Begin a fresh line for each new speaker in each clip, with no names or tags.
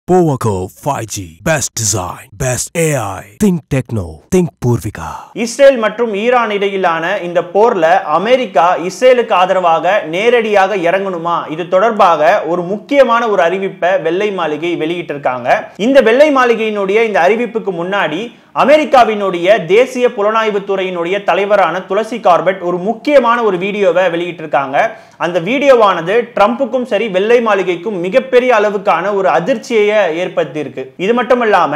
Powerco 5G, best design, best AI. Think Techno, think Purvika.
Israel மற்றும் Iran இடையிலான இந்த போர்ல அமெரிக்கா இஸ்ரேலுக்கு ஆதரவாக நேரடியாக இறங்கணுமா? இது தொடர்பாக ஒரு முக்கியமான ஒரு அறிவிப்பை வெள்ளை மாளிகை வெளியிட்டிருக்காங்க. இந்த வெள்ளை மாளிகையினுடைய இந்த அறிவிப்புக்கு முன்னாடி அமெரிக்காவினுடைய தேசிய புலனாய்வு துறையினுடைய தலைவரான துளசி கார்பெட் ஒரு முக்கியமான ஒரு வீடியோவை வெளியிட்டிருக்காங்க. அந்த வீடியோவானது ட்ரம்புக்கும் சரி வெள்ளை மாளிகைக்கும் மிகப்பெரிய அளவுக்கான ஒரு அதிர்ச்சியை ஏற்படுத்தியிருக்கு. இது மட்டும் இல்லாம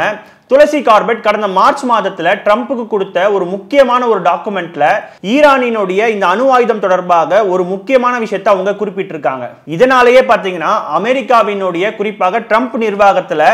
துளசி கார்பெட் கடந்த மார்ச் மாதத்துல ட்ரம்புக்கு கொடுத்த ஒரு முக்கியமான ஒரு டாக்குமெண்ட்ல ஈரானினுடைய இந்த அணு ஆயுதம் தொடர்பாக ஒரு முக்கியமான விஷயத்தை அவங்க குறிப்பிட்டிருக்காங்க. இதனாலேயே பாத்தீங்கன்னா அமெரிக்காவினுடைய குறிப்பாக ட்ரம்ப் நிர்வாகத்துல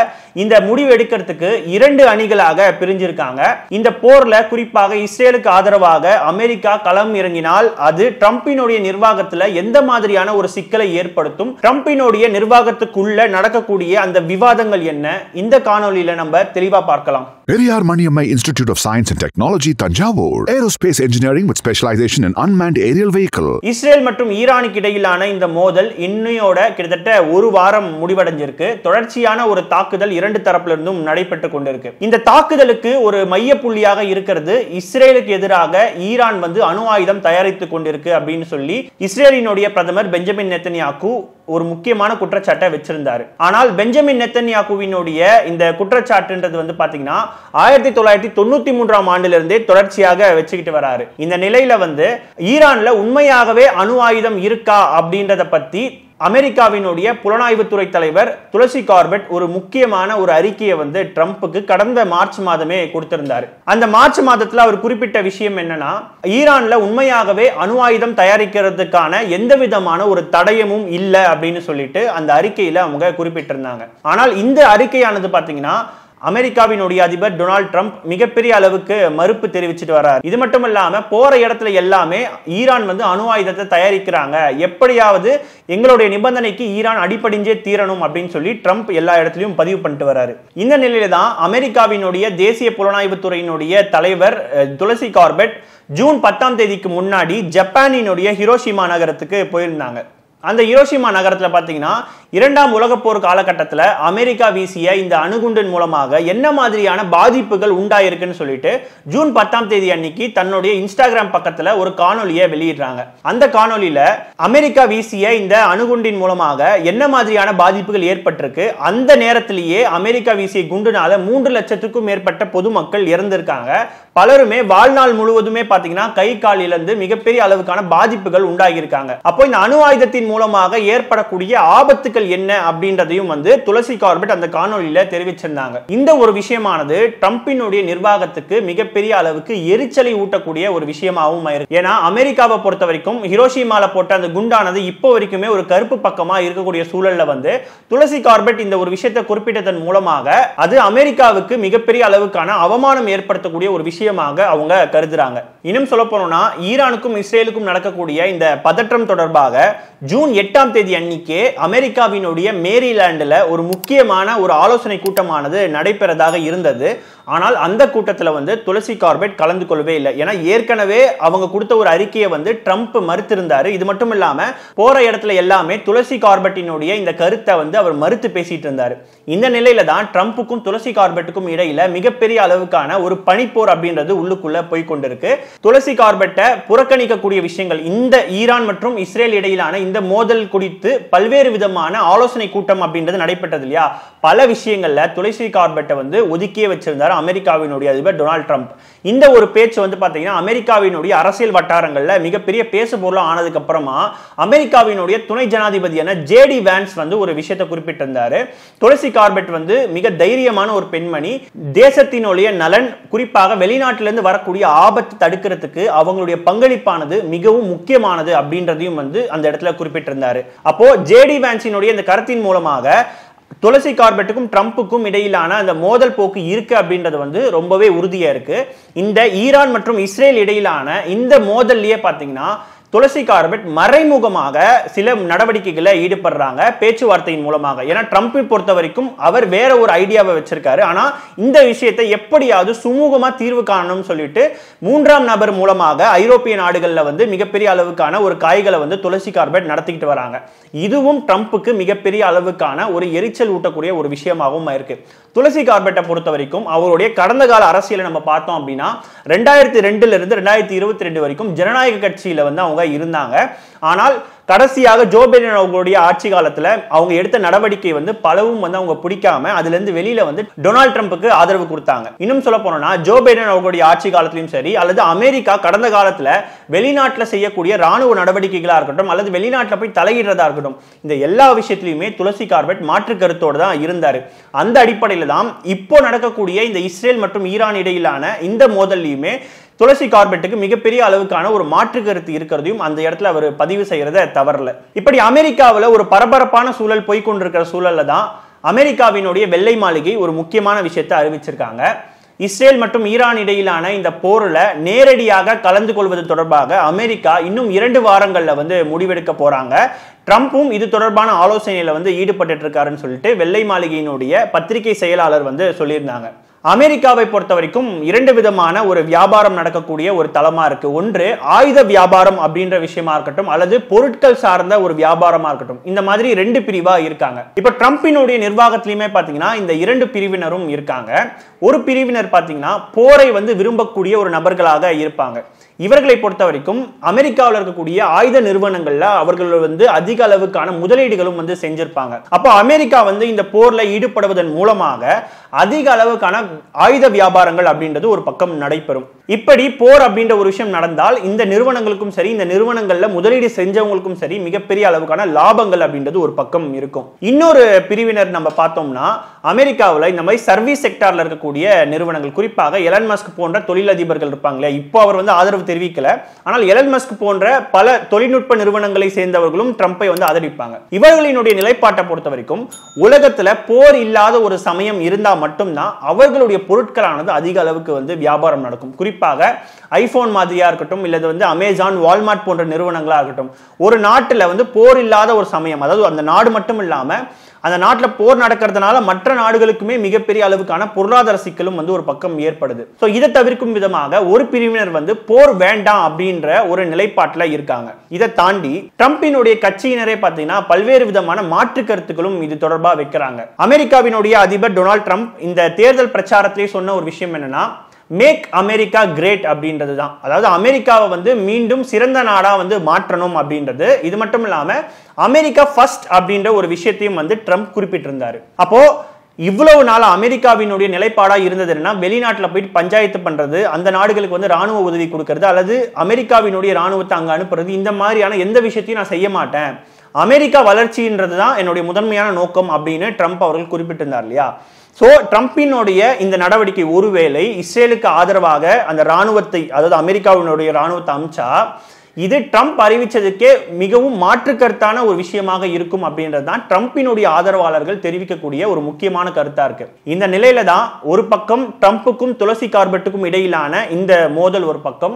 இந்த முடிவு எடுக்கிறதுக்கு இரண்டு அணிகளாக பிரிஞ்சிருக்காங்க. இந்த போர்ல குறிப்பாக இஸ்ரேலுக்கு ஆதரவாக அமெரிக்கா களம் இறங்கினால் அது ட்ரம்பினுடைய நிர்வாகத்துல எந்த மாதிரியான ஒரு சிக்கலை ஏற்படுத்தும், ட்ரம்பினுடைய நிர்வாகத்துக்குள்ள நடக்கக்கூடிய அந்த விவாதங்கள் என்ன, இந்த காணொலியில நம்ம தெளிவா பார்க்கலாம்.
Periyar Maniammai institute of science and technology, Thanjavur. Aerospace engineering with specialisation in unmanned aerial vehicle.
Israel மற்றும் ஈரானுக்கு இடையிலான இந்த மோதல் இன்னையோட கிட்டத்தட்ட ஒரு வாரம் முடிவடைஞ்சிருக்கு. தொடர்ச்சியான ஒரு தாக்குதல் இரண்டு தரப்புல இருந்தும் நடைபெற்று கொண்டிருக்கு. இந்த தாக்குதலுக்கு ஒரு மைய புள்ளியாக இருக்கிறது இஸ்ரேலுக்கு எதிராக ஈரான் அணு ஆயுதம் தயாரித்துக் கொண்டிருக்கு அப்படின்னு சொல்லி இஸ்ரேலினுடைய பிரதமர் பெஞ்சமின் நெத்தன்யாகு ஒரு முக்கியமான குற்றச்சாட்டை வச்சிருந்தாரு. ஆனால் பெஞ்சமின் நெத்தன்யாகுவினுடைய இந்த குற்றச்சாட்டுன்றது பாத்தீங்கன்னா 1993ஆம் ஆண்டிலிருந்தே தொடர்ச்சியாக வச்சுக்கிட்டு வராரு. இந்த நிலையில ஈரான்ல உண்மையாகவே அணு ஆயுதம் இருக்கா அப்படின்றத பத்தி அமெரிக்காவினுடைய புலனாய்வுத்துறை தலைவர் துளசி கார்பெட் ஒரு முக்கியமான ஒரு அறிக்கையை ட்ரம்புக்கு கடந்த மார்ச் மாதமே கொடுத்திருந்தார். அந்த மார்ச் மாதத்துல அவர் குறிப்பிட்ட விஷயம் என்னன்னா, ஈரான்ல உண்மையாகவே அணு ஆயுதம் தயாரிக்கிறதுக்கான எந்த விதமான ஒரு தடயமும் இல்லை அப்படின்னு சொல்லிட்டு அந்த அறிக்கையில அவங்க குறிப்பிட்டிருந்தாங்க. ஆனால் இந்த அறிக்கையானது பாத்தீங்கன்னா அமெரிக்காவினுடைய அதிபர் டொனால்ட் ட்ரம்ப் மிகப்பெரிய அளவுக்கு மறுப்பு தெரிவிச்சிட்டு வர்றார். இது மட்டும் இல்லாம போற இடத்துல எல்லாமே ஈரான் அணு ஆயுதத்தை தயாரிக்கிறாங்க, எப்படியாவது எங்களுடைய நிபந்தனைக்கு ஈரான் அடிபடிஞ்சே தீரணும் அப்படின்னு சொல்லி ட்ரம்ப் எல்லா இடத்துலயும் பதிவு பண்ணிட்டு வர்றாரு. இந்த நிலையில தான் அமெரிக்காவினுடைய தேசிய புலனாய்வு துறையினுடைய தலைவர் துளசி கார்பெட் ஜூன் 10ஆம் தேதிக்கு முன்னாடி ஜப்பானினுடைய ஹிரோஷிமா நகரத்துக்கு போயிருந்தாங்க. அந்த ஹிரோஷிமா நகரத்துல பாத்தீங்கன்னா இரண்டாம் உலக போர் காலகட்டத்தில் அமெரிக்கா வீசிய இந்த அணுகுண்டின் மூலமாக என்ன மாதிரியான பாதிப்புகள் உண்டாயிருக்குன்னு சொல்லிட்டு ஜூன் 10ஆம் தேதி அன்னைக்கு தன்னுடைய இன்ஸ்டாகிராம் பக்கத்துல ஒரு காணொலியை வெளியிடுறாங்க. அந்த காணொலியில அமெரிக்கா வீசிய இந்த அணுகுண்டின் மூலமாக என்ன மாதிரியான பாதிப்புகள் ஏற்பட்டிருக்கு, அந்த நேரத்திலேயே அமெரிக்கா வீசிய குண்டுனால 3 லட்சத்துக்கும் மேற்பட்ட பொதுமக்கள் இறந்திருக்காங்க. பலருமே வாழ்நாள் முழுவதுமே பாத்தீங்கன்னா கை கால் இழந்து மிகப்பெரிய அளவுக்கான பாதிப்புகள் உண்டாகியிருக்காங்க. அப்போ இந்த அணு ஆயுதத்தின் மூலமாக ஏற்படக்கூடிய ஆபத்துகள் என்ன அப்படின்றதையும் துளசி கார்பெட் அந்த காணொலியில தெரிவிச்சிருந்தாங்க. இந்த ஒரு விஷயமானது ட்ரம்பினுடைய நிர்வாகத்துக்கு மிகப்பெரிய அளவுக்கு எரிச்சலை ஊட்டக்கூடிய ஒரு விஷயமாகவும் இருக்கு. ஏன்னா அமெரிக்காவை பொறுத்த வரைக்கும் ஹிரோஷிமால போட்ட அந்த குண்டானது இப்போ வரைக்குமே ஒரு கருப்பு பக்கமா இருக்கக்கூடிய சூழல்ல துளசி கார்பெட் இந்த ஒரு விஷயத்தை குறிப்பிட்டதன் மூலமாக அது அமெரிக்காவுக்கு மிகப்பெரிய அளவுக்கான அவமானம் ஏற்படுத்தக்கூடிய ஒரு விஷயமாக அவங்க கருதுறாங்க. இன்னும் சொல்ல போனோம்னா ஈரானுக்கும் இஸ்ரேலுக்கும் நடக்கக்கூடிய இந்த பதற்றம் தொடர்பாக ஜூன் 8ஆம் தேதி அன்னைக்கு அமெரிக்காவினுடைய மேரிலாண்டில் ஒரு முக்கியமான ஒரு ஆலோசனை கூட்டமானது நடைபெறதாக இருந்தது. ஆனால் அந்த கூட்டத்தில் துளசி கார்பெட் கலந்து கொள்ளவே இல்லை. ஏன்னா ஏற்கனவே அவங்க கொடுத்த ஒரு அறிக்கையை ட்ரம்ப் மறுத்திருந்தாரு. இது மட்டும் இல்லாம போற இடத்துல எல்லாமே துளசி கார்பெட்டினுடைய இந்த கருத்தை அவர் மறுத்து பேசிட்டு இருந்தாரு. இந்த நிலையில தான் ட்ரம்புக்கும் துளசி கார்பெட்டுக்கும் இடையில மிகப்பெரிய அளவுக்கான ஒரு பனிப்போர் அப்படின்றது உள்ளுக்குள்ள போய் கொண்டிருக்கு. துளசி கார்பெட்டை புறக்கணிக்கக்கூடிய விஷயங்கள், இந்த ஈரான் மற்றும் இஸ்ரேல் இடையிலான இந்த மோதல் குறித்து பல்வேறு விதமான ஆலோசனை கூட்டம் அப்படின்றது நடைபெற்றது இல்லையா, பல விஷயங்கள்ல துளசி கார்பெட்டை ஒதுக்கியே வச்சிருந்தார் அமெரிக்காவினுடைய அதிபர் டொனால்ட் ட்ரம்ப். இந்த ஒரு பேச்சு பாத்தீங்கன்னா அமெரிக்காவினுடைய அரசியல் வட்டாரங்கள்ல மிகப்பெரிய பேசு பொருளா ஆனதுக்கு அப்புறமா அமெரிக்காவினுடைய துணை ஜனாதிபதியான ஜேடி வான்ஸ் ஒரு விஷயத்தை குறிப்பிட்டிருந்தாரு. துளசி கார்பெட் மிக தைரியமான ஒரு பெண்மணி, தேசத்தினுடைய நலன் குறிப்பாக வெளிநாட்டிலிருந்து வரக்கூடிய ஆபத்து தடுக்கிறதுக்கு அவங்களுடைய பங்களிப்பானது மிகவும் முக்கியமானது அப்படின்றதையும் அந்த இடத்துல குறிப்பிட்டிருந்தாரு. அப்போ ஜேடி வான்ஸினுடைய இந்த கருத்தின் மூலமாக துளசி கார்பெட்டுக்கும் ட்ரம்புக்கும் இடையிலான அந்த மோதல் போக்கு இருக்கு அப்படின்றது ரொம்பவே உறுதியா இருக்கு. இந்த ஈரான் மற்றும் இஸ்ரேல் இடையிலான இந்த மோதல்லையே பாத்தீங்கன்னா துளசி கார்பெட் மறைமுகமாக சில நடவடிக்கைகளை ஈடுபடுறாங்க பேச்சுவார்த்தையின் மூலமாக. ஏன்னா ட்ரம்பை பொறுத்த வரைக்கும் அவர் வேற ஒரு ஐடியாவை வச்சிருக்காரு. ஆனா இந்த விஷயத்தை எப்படியாவது சுமூகமா தீர்வு காணணும்னு சொல்லிட்டு மூன்றாம் நபர் மூலமாக ஐரோப்பிய நாடுகள்ல வந்து மிகப்பெரிய அளவுக்கான ஒரு காய்களை வந்து துளசி கார்பெட் நடத்திக்கிட்டு வராங்க. இதுவும் ட்ரம்புக்கு மிகப்பெரிய அளவுக்கான ஒரு எரிச்சல் ஊட்டக்கூடிய ஒரு விஷயமாகவும் இருக்கு. துளசி கார்பெட்டை பொறுத்த வரைக்கும் அவருடைய கடந்த கால அரசியலை நம்ம பார்த்தோம் அப்படின்னா 2002 இருந்து 2022 வரைக்கும் ஜனநாயக கட்சியில வந்து அவங்க இருந்தாங்க. ஆனால் கடைசியாக ஜோ பைடன் அவங்களுடைய ஆட்சி காலத்துல அவங்க எடுத்த நடவடிக்கை வந்து பலவும் வந்து அவங்க பிடிக்காம அதுல இருந்து வெளியில வந்து டொனால்ட் ட்ரம்புக்கு ஆதரவு கொடுத்தாங்க. இன்னும் சொல்ல போனோம்னா ஜோ பைடன் அவங்களுடைய ஆட்சி காலத்திலும் சரி அல்லது அமெரிக்கா கடந்த காலத்துல வெளிநாட்டுல செய்யக்கூடிய ராணுவ நடவடிக்கைகளா இருக்கட்டும் அல்லது வெளிநாட்டுல போய் தலையிடுறதா இருக்கட்டும், இந்த எல்லா விஷயத்திலுமே துளசி கார்பெட் மாற்று கருத்தோடு தான் இருந்தாரு. அந்த அடிப்படையில தான் இப்போ நடக்கக்கூடிய இந்த இஸ்ரேல் மற்றும் ஈரான் இடையிலான இந்த மோதல்லையுமே துளசி கார்பெட்டுக்கு மிகப்பெரிய அளவுக்கான ஒரு மாற்று கருத்து இருக்கிறதையும் அந்த இடத்துல அவர் பதிவு செய்யறத தவறல. இப்படி அமெரிக்காவில் ஒரு பரபரப்பான சூழல் போய்கொண்டிருக்கிற சூழல்ல தான் அமெரிக்காவினுடைய வெள்ளை மாளிகை ஒரு முக்கியமான விஷயத்தை அறிவிச்சிருக்காங்க. இஸ்ரேல் மற்றும் ஈரான் இடையிலான இந்த போர்ல நேரடியாக கலந்து கொள்வது தொடர்பாக அமெரிக்கா இன்னும் 2 வாரங்கள்ல வந்து முடிவெடுக்க போறாங்க. ட்ரம்பும் இது தொடர்பான ஆலோசனையில வந்து ஈடுபட்டு இருக்காருன்னு சொல்லிட்டு வெள்ளை மாளிகையினுடைய பத்திரிகை செயலாளர் வந்து சொல்லியிருந்தாங்க. அமெரிக்காவை பொறுத்த வரைக்கும் 2 விதமான ஒரு வியாபாரம் நடக்கக்கூடிய ஒரு தளமா இருக்கு. ஒன்று ஆயுத வியாபாரம் அப்படின்ற விஷயமா இருக்கட்டும் அல்லது பொருட்கள் சார்ந்த ஒரு வியாபாரமா இருக்கட்டும். இந்த மாதிரி 2 பிரிவா இருக்காங்க. இப்ப ட்ரம்பினுடைய நிர்வாகத்திலுமே பாத்தீங்கன்னா இந்த 2 பிரிவினரும் இருக்காங்க. ஒரு பிரிவினர் பாத்தீங்கன்னா போரை வந்து விரும்பக்கூடிய ஒரு நபர்களாக இருப்பாங்க. இவர்களை பொறுத்த வரைக்கும் அமெரிக்காவில் இருக்கக்கூடிய ஆயுத நிறுவனங்கள்ல அவர்கள் வந்து அதிக அளவுக்கான முதலீடுகளும் வந்து செஞ்சிருப்பாங்க. அப்போ அமெரிக்கா வந்து இந்த போர்ல ஈடுபடுவதன் மூலமாக அதிக அளவுக்கான ஆயுத வியாபாரங்கள் அப்படின்றது ஒரு பக்கம் நடைபெறும். இப்படி போர் அப்படின்ற ஒரு விஷயம் நடந்தால் இந்த நிறுவனங்களுக்கும் சரி இந்த நிறுவனங்கள்ல முதலீடு செஞ்சவங்களுக்கும் சரி மிகப்பெரிய அளவுக்கான லாபங்கள் அப்படின்றது ஒரு பக்கம் இருக்கும். இன்னொரு பிரிவினர் நம்ம பார்த்தோம்னா அமெரிக்காவில் இந்த மாதிரி சர்வீஸ் செக்டார்ல இருக்கக்கூடிய நிறுவனங்கள், குறிப்பாக எலன் மஸ்க் போன்ற தொழிலதிபர்கள் இருப்பாங்களே, இப்போ அவர் வந்து ஆதரவு தெரிவிக்கல, ஆனால் எலன் மஸ்க் போன்ற பல தொழில்நுட்ப நிறுவனங்களை சேர்ந்தவர்களும் ட்ரம்பை வந்து ஆதரிப்பாங்க. இவர்களினுடைய நிலைப்பாட்டை பொறுத்த வரைக்கும் உலகத்துல போர் இல்லாத ஒரு சமயம் இருந்தா மட்டும்தான் அவர்களுடைய பொருட்களானது அதிக அளவுக்கு வந்து வியாபாரம் நடக்கும். குறிப்பாக ஐபோன் மாதிரியா இருக்கட்டும் இல்லது வந்து அமேசான், வால்மார்ட் போன்ற நிறுவனங்களா இருக்கட்டும், ஒரு நாட்டுல வந்து போர் இல்லாத ஒரு சமயம், அதாவது அந்த நாடு மட்டும் இல்லாம அந்த நாட்டில் போர் நடக்கிறதுனால மற்ற நாடுகளுக்குமே மிகப்பெரிய அளவுக்கான பொருளாதார சிக்கலும் வந்து ஒரு பக்கம் ஏற்படுது. ஸோ இதை தவிர்க்கும் விதமாக ஒரு பிரிவினர் வந்து போர் வேண்டாம் அப்படின்ற ஒரு நிலைப்பாட்டில் இருக்காங்க. இதை தாண்டி ட்ரம்பினுடைய கட்சியினரே பார்த்தீங்கன்னா பல்வேறு விதமான மாற்று கருத்துக்களும் இது தொடர்பாக வைக்கிறாங்க. அமெரிக்காவினுடைய அதிபர் டொனால்ட் ட்ரம்ப் இந்த தேர்தல் பிரச்சாரத்திலே சொன்ன ஒரு விஷயம் என்னன்னா, மேக் அமெரிக்கா கிரேட் அப்படின்றது தான். அதாவது அமெரிக்காவை வந்து மீண்டும் சிறந்த நாடா வந்து மாற்றணும் அப்படின்றது. இது மட்டும் இல்லாம அமெரிக்கா ஃபர்ஸ்ட் அப்படின்ற ஒரு விஷயத்தையும் வந்து ட்ரம்ப் குறிப்பிட்டிருந்தாரு. அப்போ இவ்வளவு நாள் அமெரிக்காவினுடைய நிலைப்பாடா இருந்தது என்னன்னா, வெளிநாட்டில் போயிட்டு பஞ்சாயத்து பண்றது, அந்த நாடுகளுக்கு வந்து ராணுவ உதவி கொடுக்கறது அல்லது அமெரிக்காவினுடைய ராணுவத்தை அங்க அனுப்புறது, இந்த மாதிரியான எந்த விஷயத்தையும் நான் செய்ய மாட்டேன், அமெரிக்கா வளர்ச்சின்றது தான் என்னுடைய முதன்மையான நோக்கம் அப்படின்னு ட்ரம்ப் அவர்கள் குறிப்பிட்டிருந்தார் இல்லையா. சோ ட்ரம்பினுடைய இந்த நடவடிக்கை ஒருவேளை இஸ்ரேலுக்கு ஆதரவாக அந்த ராணுவத்தை, அதாவது அமெரிக்காவினுடைய ராணுவத்தை அமிச்சா இது ட்ரம்ப் அறிவிச்சதுக்கே மிகவும் மாற்று கருத்தான ஒரு விஷயமாக இருக்கும் அப்படின்றது தான் ட்ரம்பினுடைய ஆதரவாளர்கள் தெரிவிக்கக்கூடிய ஒரு முக்கியமான கருத்தா இருக்கு. இந்த நிலையில தான் ஒரு பக்கம் ட்ரம்புக்கும் துளசி கார்பெட்டுக்கும் இடையிலான இந்த மோதல் ஒரு பக்கம்,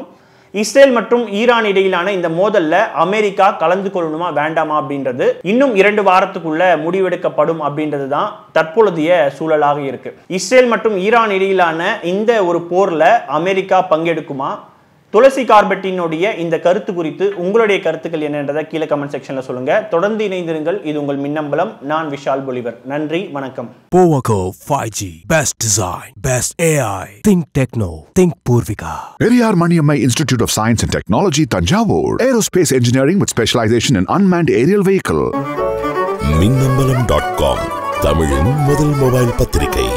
இஸ்ரேல் மற்றும் ஈரான் இடையிலான இந்த மோதல்ல அமெரிக்கா கலந்து கொள்ளணுமா வேண்டாமா அப்படின்றது இன்னும் 2 வாரத்துக்குள்ள முடிவெடுக்கப்படும் அப்படின்றது தான் தற்பொழுதைய சூழலாக இருக்கு. இஸ்ரேல் மற்றும் ஈரான் இடையிலான இந்த ஒரு போர்ல அமெரிக்கா பங்கெடுக்குமா? துளசி கார்பெட்டினுடைய இந்த கருத்து குறித்து உங்களுடைய கருத்துக்கள் என்னன்றதை கீழே கமெண்ட் செக்ஷன்ல சொல்லுங்க. தொடர்ந்து இணைந்திருங்கள். இது உங்கள் மின்னம்பலம். நான் விஷால் பொலிவர். நன்றி, வணக்கம்.
Powerco 5G, best design, best AI. Think Techno, think Purvika.
Periyar Maniammai Institute of Science and Technology, Tanjavur. Aerospace engineering with specialization in unmanned aerial vehicle.
மின்னம்பலம்.com, தமிழின் முதல் மொபைல் பத்திரிகை.